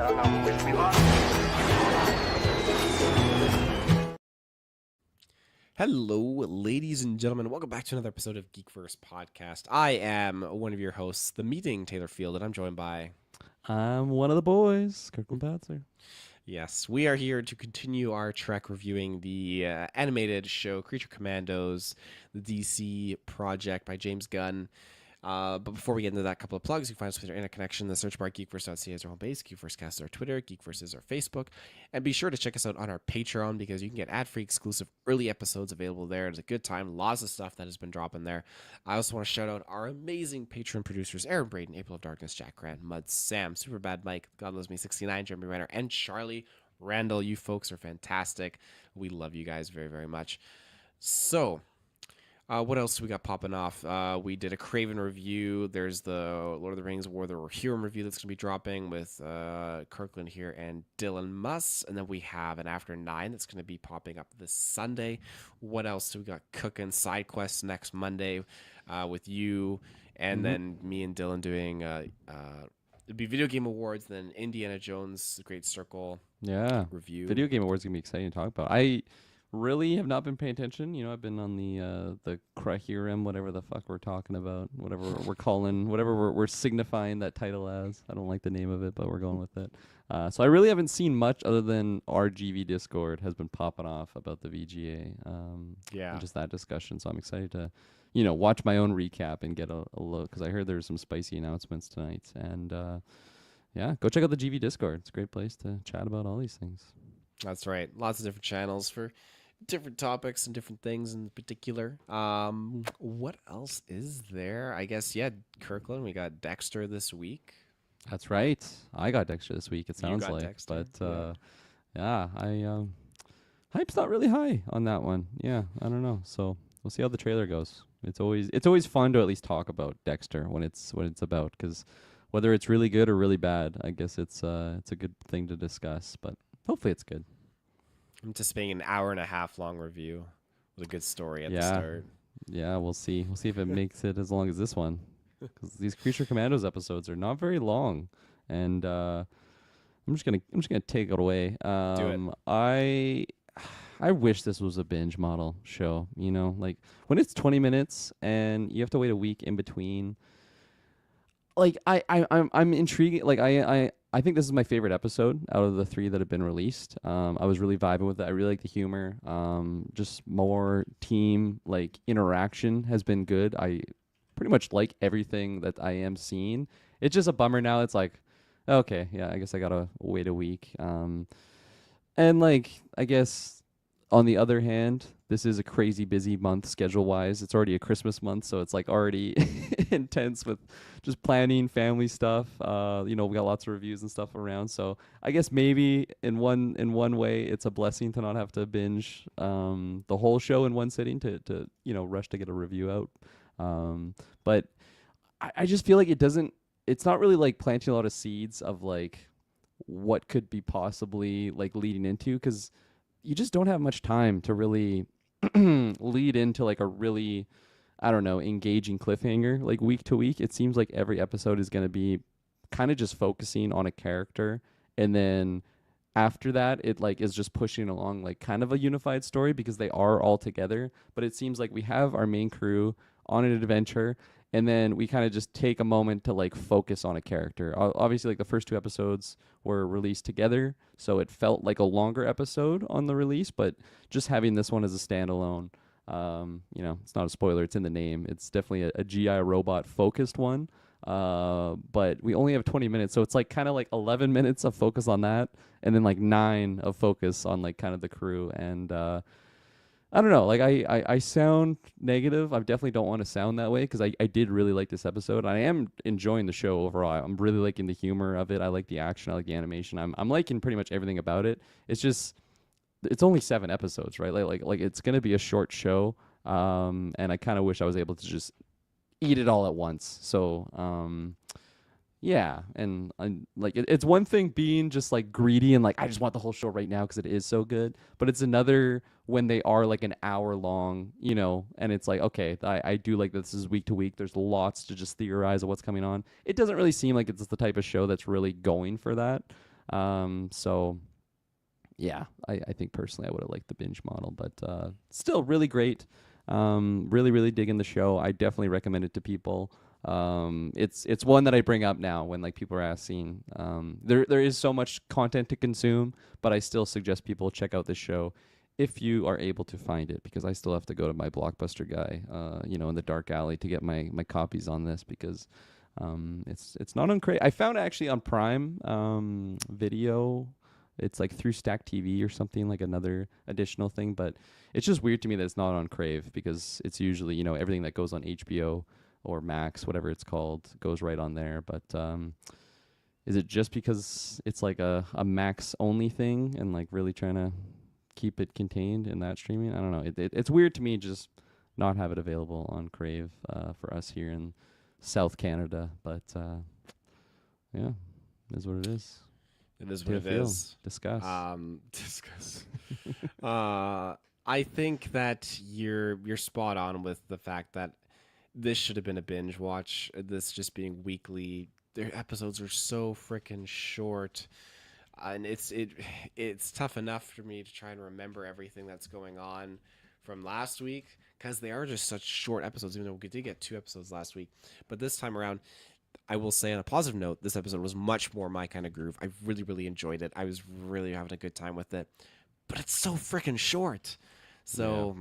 I don't know which we lost. Hello, ladies and gentlemen. Welcome back to another episode of GeekVerse podcast. I am one of your hosts, the meeting Taylor Field, and I'm joined by... I'm one of the boys, Kirkland Patzer. Yes, we are here to continue our trek reviewing the animated show Creature Commandos, the DC project by James Gunn. But before we get into that, couple of plugs. You can find us with our internet connection. The search bar GeekVerse.ca is our home base. GeekVerseCast is our Twitter. GeekVerse is our Facebook. And be sure to check us out on our Patreon because you can get ad-free exclusive early episodes available there. It's a good time. Lots of stuff that has been dropping there. I also want to shout out our amazing Patreon producers, Aaron Braden, April of Darkness, Jack Grant, Mud, Sam, Superbad Mike, God Loves Me 69, Jeremy Renner, and Charlie Randall. You folks are fantastic. We love you guys very, very much. So... what else do we got popping off? We did a Craven review. There's the Lord of the Rings War of the Rohirrim review that's going to be dropping with Kirkland here and Dylan Muss. And then we have an After 9 that's going to be popping up this Sunday. What else do we got cooking? Side quests next Monday with you. And then me and Dylan doing it'd be Video Game Awards, then Indiana Jones, The Great Circle review. Video Game Awards going to be exciting to talk about. I really have not been paying attention. You know, I've been on the Krahirim, whatever the fuck we're talking about, whatever we're calling, whatever we're signifying that title as. I don't like the name of it, but we're going with it. So I really haven't seen much other than our GV Discord has been popping off about the VGA. And just that discussion. So I'm excited to, watch my own recap and get a look because I heard there's some spicy announcements tonight. And go check out the GV Discord. It's a great place to chat about all these things. That's right. Lots of different channels for different topics and different things in particular. What else is there? I guess, Kirkland, we got Dexter this week. That's right. I got Dexter this week, it sounds like. Dexter. But, hype's not really high on that one. Yeah, I don't know. So we'll see how the trailer goes. It's always fun to at least talk about Dexter when it's about, because whether it's really good or really bad, I guess it's a good thing to discuss, but hopefully it's good. I'm anticipating an hour and a half long review with a good story at the start. Yeah, we'll see. We'll see if it makes it as long as this one, because these Creature Commandos episodes are not very long, and I'm just gonna take it away. Do it. I wish this was a binge model show. Like when it's 20 minutes and you have to wait a week in between. Like I'm intrigued. Like I think this is my favorite episode out of the 3 that have been released. I was really vibing with it. I really like the humor. Just more team interaction has been good. I pretty much like everything that I am seeing. It's just a bummer now. It's like, okay, yeah, I guess I gotta wait a week. And I guess on the other hand, this is a crazy busy month schedule-wise. It's already a Christmas month, so it's already intense with just planning, family stuff. We got lots of reviews and stuff around. So I guess maybe in one way, it's a blessing to not have to binge the whole show in one sitting to rush to get a review out. But I just feel like it's not really planting a lot of seeds of what could be possibly leading into, because you just don't have much time to really lead into a really, I don't know, engaging cliffhanger week to week. It seems like every episode is going to be kind of just focusing on a character, and then after that it is just pushing along kind of a unified story because they are all together. But it seems like we have our main crew on an adventure, and then we kind of just take a moment to focus on a character. Obviously, the first 2 episodes were released together, so it felt like a longer episode on the release. But just having this one as a standalone, it's not a spoiler. It's in the name. It's definitely a GI robot focused one. But we only have 20 minutes, so it's kind of 11 minutes of focus on that, and then 9 of focus on kind of the crew. And I don't know. I sound negative. I definitely don't want to sound that way, because I did really like this episode. I am enjoying the show overall. I'm really liking the humor of it. I like the action. I like the animation. I'm liking pretty much everything about it. It's just, it's only 7 episodes, right? Like it's gonna be a short show. And I kind of wish I was able to just eat it all at once. So Yeah, and it's one thing being just greedy and I just want the whole show right now because it is so good, but it's another when they are an hour long, and it's okay, I do like this is week to week. There's lots to just theorize of what's coming on. It doesn't really seem like it's the type of show that's really going for that. So yeah, I think personally I would have liked the binge model, but still really great. Really, really digging the show. I definitely recommend it to people. It's one that I bring up now when like people are asking. There is so much content to consume, but I still suggest people check out this show if you are able to find it, because I still have to go to my Blockbuster guy, in the dark alley to get my copies on this, because it's not on Crave. I found it actually on Prime Video. It's like through Stack TV or something, like another additional thing, but it's just weird to me that it's not on Crave, because it's usually, everything that goes on HBO or Max, whatever it's called, goes right on there. But is it just because it's like a Max only thing and like really trying to keep it contained in that streaming? I don't know. It's weird to me just not have it available on Crave for us here in South Canada. But yeah, it is what it is. It is How do what you it feel? is. Discuss. Discuss. I think that you're spot on with the fact that this should have been a binge watch. This just being weekly, their episodes are so freaking short, and it's tough enough for me to try and remember everything that's going on from last week, because they are just such short episodes. Even though we did get 2 episodes last week, but this time around, I will say on a positive note, this episode was much more my kind of groove. I really, really enjoyed it. I was really having a good time with it, but it's so freaking short. Yeah. So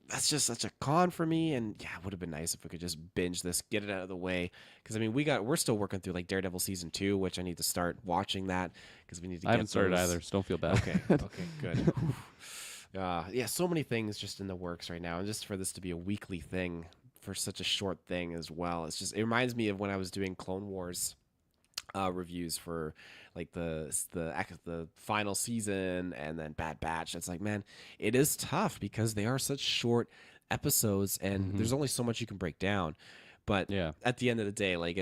that's just such a con for me. And yeah, it would have been nice if we could just binge this, get it out of the way. Because I mean, we're still working through like Daredevil season 2, which I need to start watching that because we need to. I get haven't started those. either, so don't feel bad. Okay, okay, good. Yeah, so many things just in the works right now, and just for this to be a weekly thing for such a short thing as well, it reminds me of when I was doing Clone Wars reviews for like the final season and then Bad Batch. It's like, man, it is tough because they are such short episodes and Mm-hmm. there's only so much you can break down. But Yeah. at the end of the day, like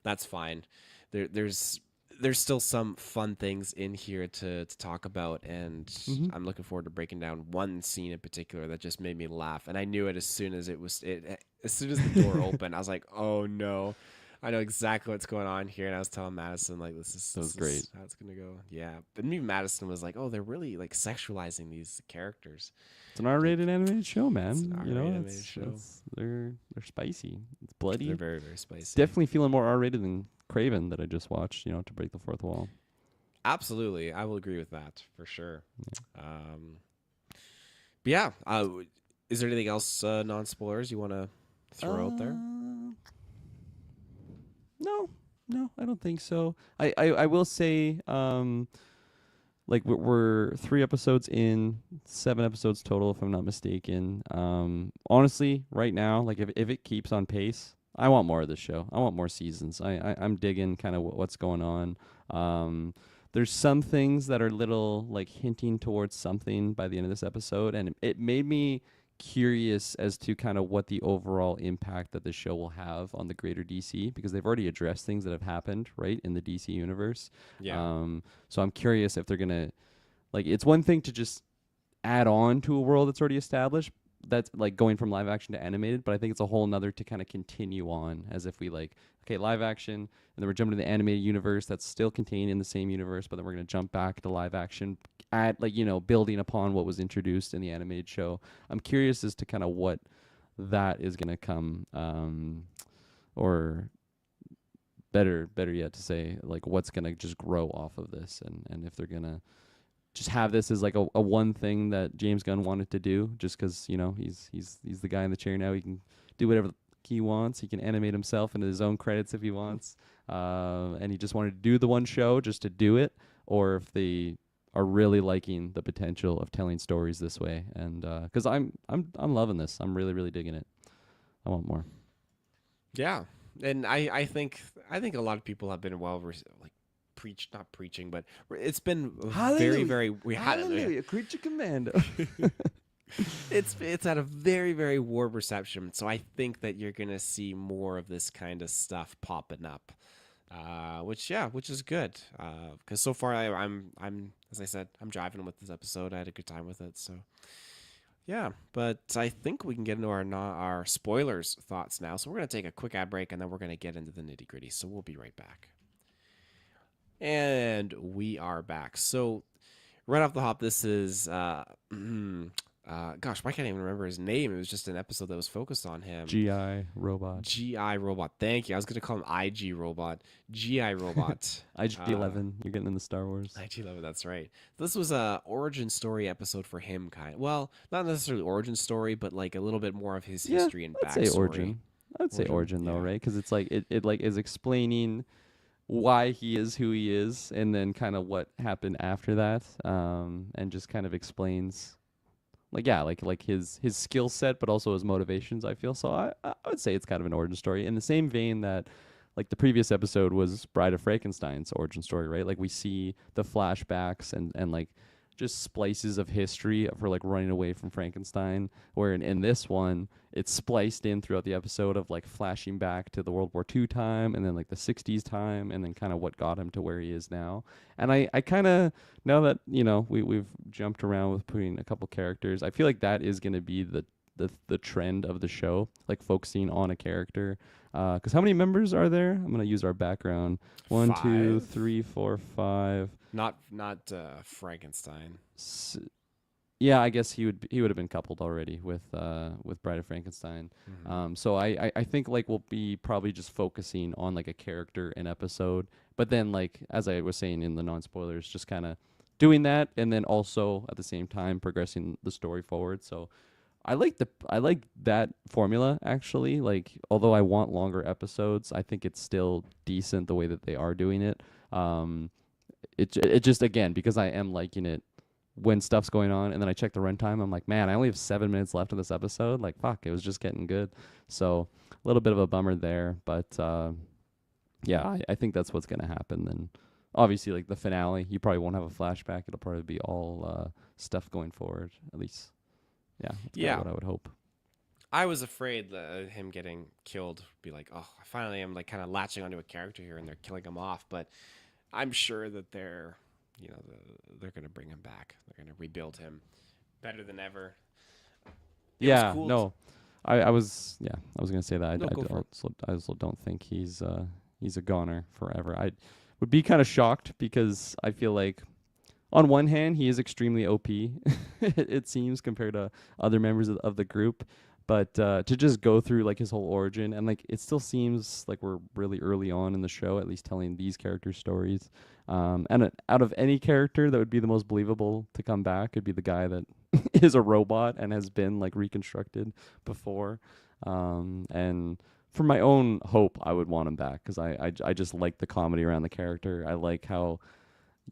that's fine. There's still some fun things in here to talk about, and Mm-hmm. I'm looking forward to breaking down one scene in particular that just made me laugh, and I knew it as soon as as soon as the door opened. I was like, oh no, I know exactly what's going on here. And I was telling Madison, like, That was this great. is how it's gonna go. Yeah, but me Madison was like, oh, they're really like sexualizing these characters. It's an Like, R-rated animated show, it's an man. R-rated animated show. They're spicy. It's They're bloody. very, very It's spicy. definitely feeling more R-rated than Craven that I just watched. To break the fourth wall. Absolutely, I will agree with that for sure. But yeah, is there anything else non spoilers you want to throw out there? No, no, I don't think so. I will say, like we're 3 episodes in, 7 episodes total, if I'm not mistaken. Honestly, right now, like if it keeps on pace, I want more of this show. I want more seasons. I'm digging kind of what's going on. There's some things that are little like hinting towards something by the end of this episode, and it made me curious as to kind of what the overall impact that the show will have on the greater DC, because they've already addressed things that have happened right in the DC universe. Yeah. So I'm curious if they're gonna, like, it's one thing to just add on to a world that's already established, that's like going from live action to animated, but I think it's a whole nother to kind of continue on as if we like, okay, live action, and then we're jumping to the animated universe that's still contained in the same universe, but then we're going to jump back to live action at like, building upon what was introduced in the animated show. I'm curious as to kind of what that is going to come, or better yet to say, like, what's going to just grow off of this, and if they're going to just have this as like a one thing that James Gunn wanted to do, just because he's the guy in the chair now. He can do whatever he wants. He can animate himself into his own credits if he wants, and he just wanted to do the one show just to do it, or if they are really liking the potential of telling stories this way. And because I'm loving this. I'm really, really digging it. I want more. Yeah. And I think a lot of people have been not preaching, but it's been very, very Hallelujah, Creature Commando. it's had a very, very warm reception. So I think that you're gonna see more of this kind of stuff popping up, which is good. Because so far I'm as I said, I'm driving with this episode. I had a good time with it. So yeah, but I think we can get into our spoilers thoughts now. So we're gonna take a quick ad break and then we're gonna get into the nitty gritty. So we'll be right back. And we are back. So, right off the hop, this is, gosh, why can't I even remember his name? It was just an episode that was focused on him. GI robot. GI Robot. Thank you. I was going to call him IG Robot. GI Robot. IG-11. You're getting in the Star Wars. IG-11, that's right. This was a origin story episode for him, kind of. Well, not necessarily origin story, but like a little bit more of his Yeah, history and I'd say backstory. origin. I'd say origin though, Yeah. right? Because it's like it like is explaining why he is who he is, and then kind of what happened after that, and just kind of explains like yeah, like his skill set, but also his motivations. I feel so. I would say it's kind of an origin story in the same vein that like the previous episode was Bride of Frankenstein's origin story, right? Like we see the flashbacks and like just splices of history for like running away from Frankenstein. Where in this one, it's spliced in throughout the episode of like flashing back to the World War II time and then like the 60s time and then kind of what got him to where he is now. And I kind of, now that, you know, we've jumped around with putting a couple characters, I feel like that is going to be the trend of the show, like focusing on a character. Because how many members are there? I'm gonna use our background. One, two, Five? three, four, five. Not Frankenstein. Yeah, I guess he would have been coupled already with Bride of Frankenstein. Mhm. So I think like we'll be probably just focusing on like a character an episode, but then like as I was saying in the non spoilers, just kind of doing that, and then also at the same time progressing the story forward. So I like that formula actually. Like although I want longer episodes, I think it's still decent the way that they are doing it. It just again because I am liking it when stuff's going on, and then I check the runtime. I'm like, man, I only have 7 minutes left of this episode. Like fuck, it was just getting good. So a little bit of a bummer there, but yeah, I think that's what's gonna happen. Then obviously like the finale, you probably won't have a flashback. It'll probably be all stuff going forward. At least yeah, that's kind of Yeah. what I would hope. I was afraid that him getting killed would be like, oh, I finally am like kind of latching onto a character here and they're killing him off. But I'm sure that they're going to bring him back. They're going to rebuild him better than ever. It was Yeah, cool. no, I was gonna say that No, go for it. I also don't think he's a goner forever. I would be kind of shocked because I feel like on one hand he is extremely OP, it seems compared to other members of the group, but to just go through like his whole origin and like it still seems like we're really early on in the show, at least telling these character stories. And out of any character that would be the most believable to come back, would be the guy that is a robot and has been like reconstructed before. And for my own hope, I would want him back because I just like the comedy around the character. I like how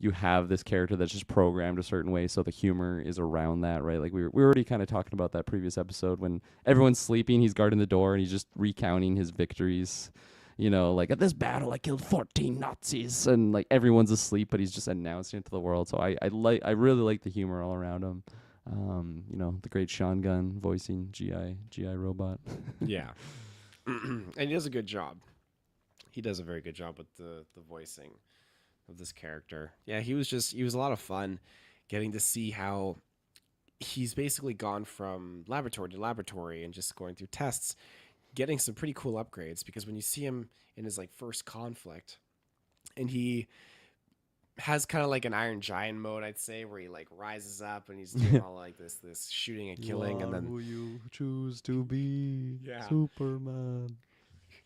you have this character that's just programmed a certain way, so the humor is around that, right? Like we were already kind of talking about that previous episode when everyone's sleeping, he's guarding the door and he's just recounting his victories. You know, like at this battle, I killed 14 Nazis, and like everyone's asleep, but he's just announcing it to the world. So I really like the humor all around him. You know, the great Sean Gunn voicing GI Robot. Yeah. And he does a good job. He does a very good job with the voicing of this character. Yeah, he was a lot of fun getting to see how he's basically gone from laboratory to laboratory and just going through tests, getting some pretty cool upgrades because when you see him in his like first conflict and he has kind of like an Iron Giant mode, I'd say, where he like rises up and he's doing all like this shooting and killing, and then you choose to be, yeah, Superman.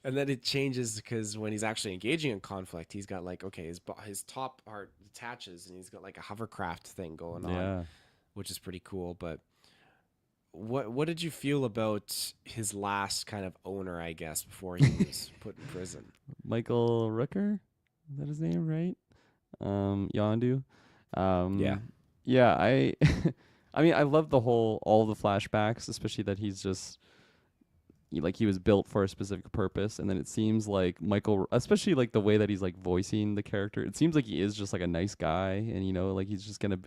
and then it changes because when he's actually engaging in conflict, he's got like okay, his top part detaches and he's got like a hovercraft thing going on, Yeah. which is pretty cool. But what did you feel about his last kind of owner, I guess, before he was put in prison? Michael Rooker? Is that his name, right? Yondu. Yeah. Yeah, I mean, I love all the flashbacks, especially that he's just like he was built for a specific purpose, and then it seems like Michael, especially like the way that he's like voicing the character, it seems like he is just like a nice guy, and you know, like he's just gonna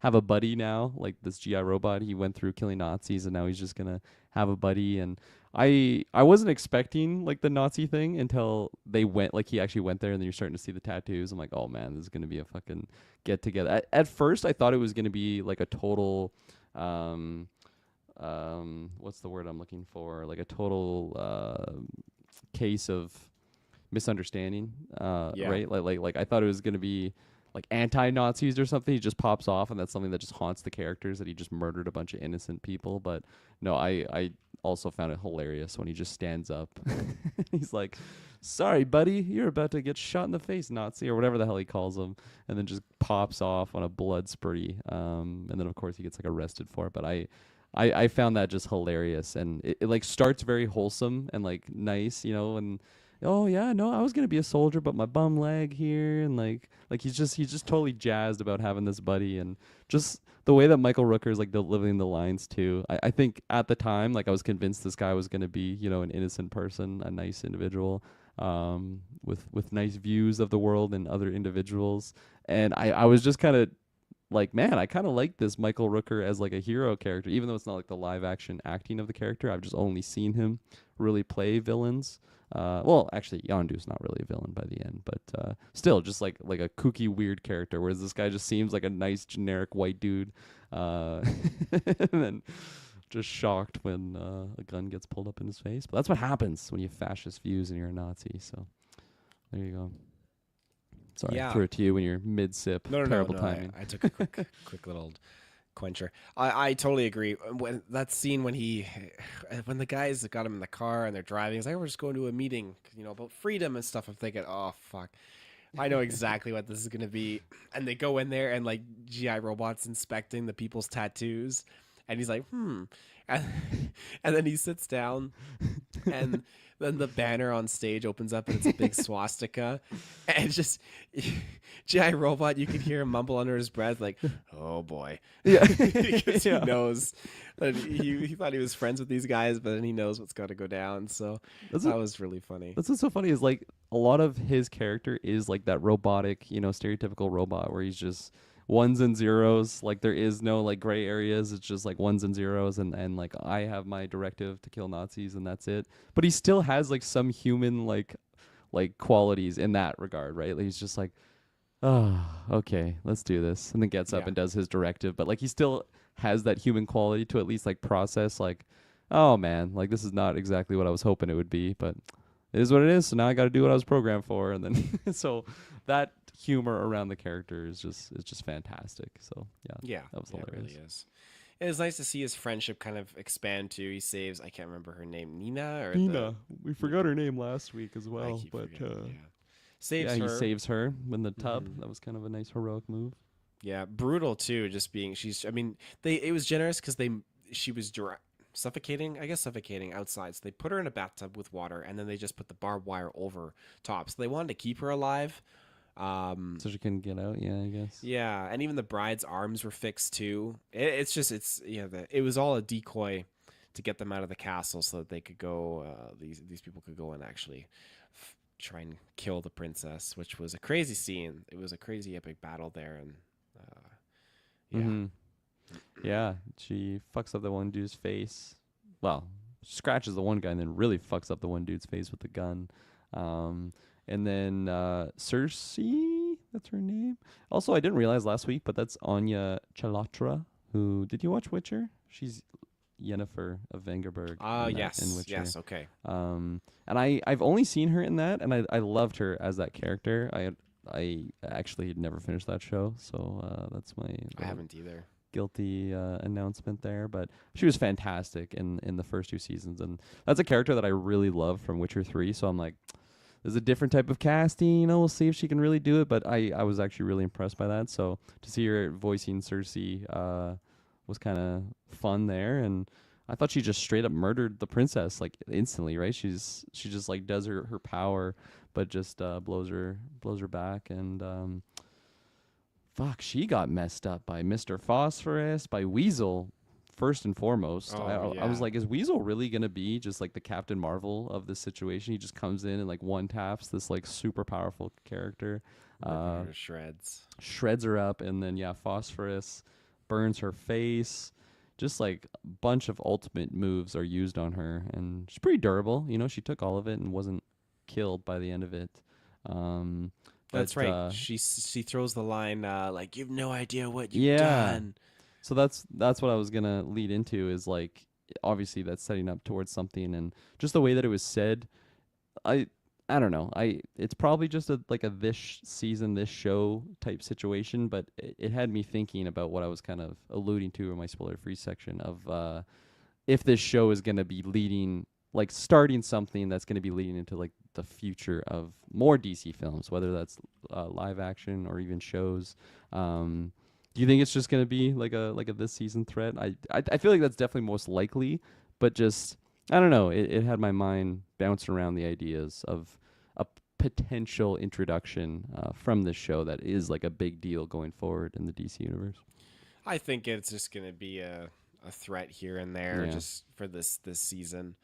have a buddy now, like this GI robot. He went through killing Nazis, and now he's just gonna have a buddy. And I wasn't expecting like the Nazi thing until they went, like he actually went there, and then you're starting to see the tattoos. I'm like, oh man, this is gonna be a fucking get together. At first, I thought it was gonna be like a total um what's the word I'm looking for, like a total case of misunderstanding, Yeah. right? Like I thought it was gonna be like anti-Nazis or something. He just pops off, and that's something that just haunts the characters, that he just murdered a bunch of innocent people. But no, I also found it hilarious when he just stands up. He's like, "Sorry, buddy, you're about to get shot in the face, Nazi," or whatever the hell he calls him, and then just pops off on a blood spree. And then of course he gets like arrested for it. But I found that just hilarious, and it like starts very wholesome and like nice, and oh yeah, no, I was gonna be a soldier, but my bum leg here, and like he's just totally jazzed about having this buddy, and just the way that Michael Rooker is like delivering the lines too. I think at the time, like I was convinced this guy was gonna be, an innocent person, a nice individual, with nice views of the world and other individuals, and I was just kind of like, man, I kind of like this Michael Rooker as like a hero character, even though it's not like the live action acting of the character. I've just only seen him really play villains. Well, actually, Yondu's not really a villain by the end, but still, just like a kooky, weird character. Whereas this guy just seems like a nice, generic white dude, and then just shocked when a gun gets pulled up in his face. But that's what happens when you have fascist views and you're a Nazi. So there you go. Sorry, I Yeah. threw it to you when you're mid-sip. No, no, no, Terrible no. timing. I took a quick little quencher. I totally agree. When that scene when the guys got him in the car and they're driving, it's like, we're just going to a meeting, about freedom and stuff. I'm thinking, oh fuck, I know exactly what this is gonna be. And they go in there and like GI robots inspecting the people's tattoos, and he's like, and, and then he sits down, and then the banner on stage opens up and it's a big swastika, and it's just GI robot. You could hear him mumble under his breath like, "Oh boy," Yeah. because Yeah. he knows that he thought he was friends with these guys, but then he knows what's got to go down. So That's that was really funny. That's what's so funny is like a lot of his character is like that robotic, stereotypical robot where he's just ones and zeros. Like there is no like gray areas. It's just like ones and zeros, and like I have my directive to kill Nazis and that's it. But he still has like some human like qualities in that regard, right? Like, he's just like, oh, okay, let's do this, and then gets up Yeah. and does his directive. But like he still has that human quality to at least like process like, oh man, like this is not exactly what I was hoping it would be, but it is what it is. So now I got to do what I was programmed for, and then so that humor around the character is just fantastic. So yeah, Yeah, that was yeah, it hilarious. really is. It was nice to see his friendship kind of expand too. He saves, I can't remember her name, Nina or Nina, we forgot her name last week as I well, keep but forgetting. Yeah, yeah, saves he her. saves her in the tub. Mhm. That was kind of a nice heroic move. Yeah, brutal too. Just being, she's. I mean, it was generous because she was suffocating. I guess suffocating outside. So they put her in a bathtub with water, and then they just put the barbed wire over top. So they wanted to keep her alive. So she couldn't get out. Yeah, I guess. Yeah, and even the bride's arms were fixed too. It was all a decoy to get them out of the castle so that they could go. These people could go and actually try and kill the princess, which was a crazy scene. It was a crazy epic battle there, and yeah, Mm-hmm. Yeah, she fucks up the one dude's face. Well, scratches the one guy and then really fucks up the one dude's face with the gun. Um, and then Cersei, that's her name. Also, I didn't realize last week, but that's Anya Chalotra. Who did you watch Witcher? She's Yennefer of Vengerberg in Witcher. yes, okay. And I've only seen her in that, and I loved her as that character. I actually had never finished that show, so that's my I haven't either. guilty announcement there. But she was fantastic in the first two seasons, and that's a character that I really love from Witcher 3. So I'm like, there's a different type of casting, we'll see if she can really do it. But I was actually really impressed by that. So to see her voicing Cersei was kind of fun there, and I thought she just straight up murdered the princess like instantly, right? She just like does her power, but just blows her back, and fuck, she got messed up by Mr. Phosphorus, by Weasel, first and foremost. I was like, is Weasel really gonna be just like the Captain Marvel of this situation? He just comes in and like one taps this like super powerful character, Shreds. shreds her up, and then Phosphorus burns her face. Just like a bunch of ultimate moves are used on her, and she's pretty durable. She took all of it and wasn't killed by the end of it. That's But, right. She throws the line like, "You've no idea what you've Yeah. done." So that's what I was gonna lead into, is like obviously that's setting up towards something, and just the way that it was said, I I don't know. It's probably just a like a season, this show type situation, but it had me thinking about what I was kind of alluding to in my spoiler free section of if this show is going to be leading, like starting something that's going to be leading into like the future of more DC films, whether that's live action or even shows. Do you think it's just going to be like a this season threat? I feel like that's definitely most likely, but just I don't know. It had my mind bounce around the ideas of a potential introduction from this show that is like a big deal going forward in the DC universe. I think it's just going to be a threat here and there Yeah, just for this season.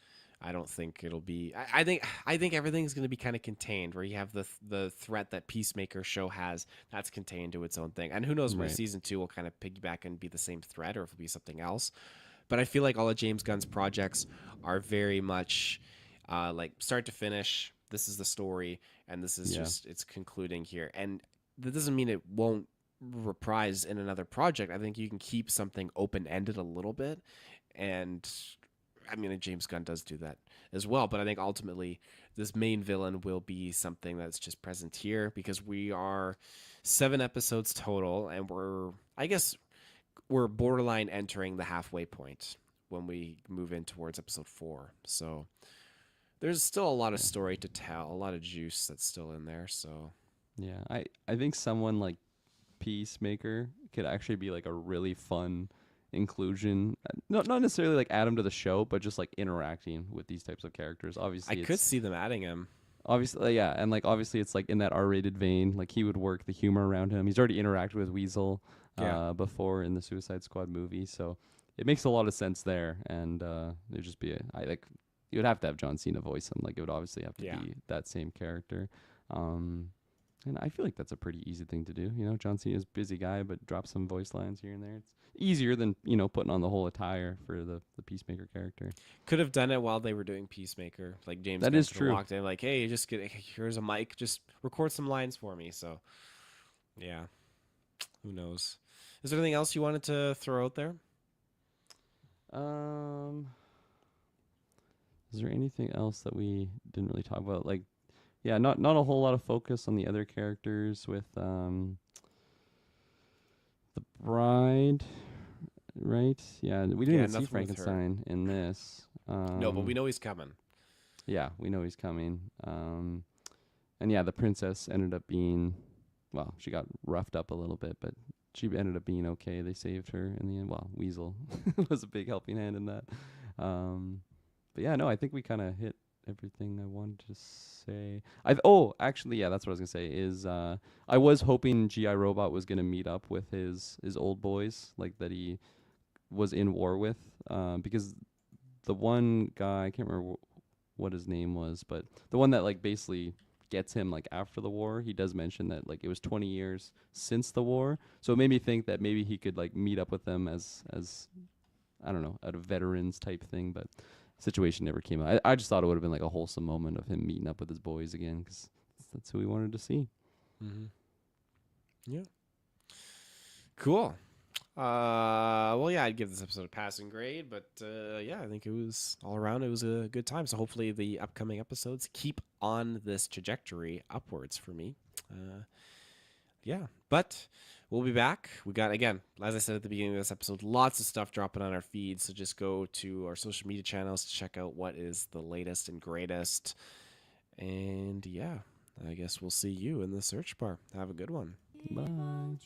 I don't think it'll be. I think everything's going to be kind of contained. Where you have the threat that Peacemaker show has, that's contained to its own thing. And who knows where right. season 2 will kind of piggyback and be the same threat, or if it'll be something else. But I feel like all of James Gunn's projects are very much like start to finish. This is the story, and this is Yeah, just it's concluding here. And that doesn't mean it won't reprise in another project. I think you can keep something open ended a little bit, and I mean James Gunn does do that as well. But I think ultimately this main villain will be something that's just present here because we are 7 episodes total, and I guess we're borderline entering the halfway point when we move in towards episode 4. So there's still a lot of yeah, story to tell, a lot of juice that's still in there. So yeah. I think someone like Peacemaker could actually be like a really fun inclusion. Not necessarily like add him to the show, but just like interacting with these types of characters. I Obviously, could it's see them adding him. obviously yeah, and like obviously it's like in that R-rated vein. Like he would work the humor around him. He's already interacted with Weasel Yeah. before in the Suicide Squad movie, so it makes a lot of sense there. And there'd just be I like you would have to have John Cena voice him. Like it would obviously have to Yeah. be that same character. Um, and I feel like that's a pretty easy thing to do. You know, John Cena's a busy guy, but drop some voice lines here and there. It's easier than, putting on the whole attire for the Peacemaker character. Could have done it while they were doing Peacemaker. Like James That Gunn is could have true. walked in, like, "Hey, just get here's a mic, just record some lines for me." So yeah, who knows? Is there anything else you wanted to throw out there? Um, is there anything else that we didn't really talk about? Like, yeah, not a whole lot of focus on the other characters with the bride, right? Yeah, we didn't Yeah, even see nothing with her. Frankenstein in this. No, but we know he's coming. Yeah, we know he's coming. And yeah, the princess ended up being, well, she got roughed up a little bit, but she ended up being okay. They saved her in the end. Well, Weasel was a big helping hand in that. But yeah, no, I think we kind of hit everything I wanted to say. Actually, yeah, that's what I was gonna say. Is I was hoping GI Robot was gonna meet up with his old boys, like that he was in war with, because the one guy I can't remember what his name was, but the one that like basically gets him like after the war, he does mention that like it was 20 years since the war, so it made me think that maybe he could like meet up with them as I don't know, at a veterans type thing, but situation never came out. I just thought it would have been like a wholesome moment of him meeting up with his boys again because that's who we wanted to see. Mm-hmm. Yeah. Cool. Well, yeah, I'd give this episode a passing grade, but yeah, I think it was all around. It was a good time. So hopefully, the upcoming episodes keep on this trajectory upwards for me. Yeah, but we'll be back. We got again, as I said at the beginning of this episode, lots of stuff dropping on our feed. So just go to our social media channels to check out what is the latest and greatest. And yeah, I guess we'll see you in the search bar. Have a good one. Bye.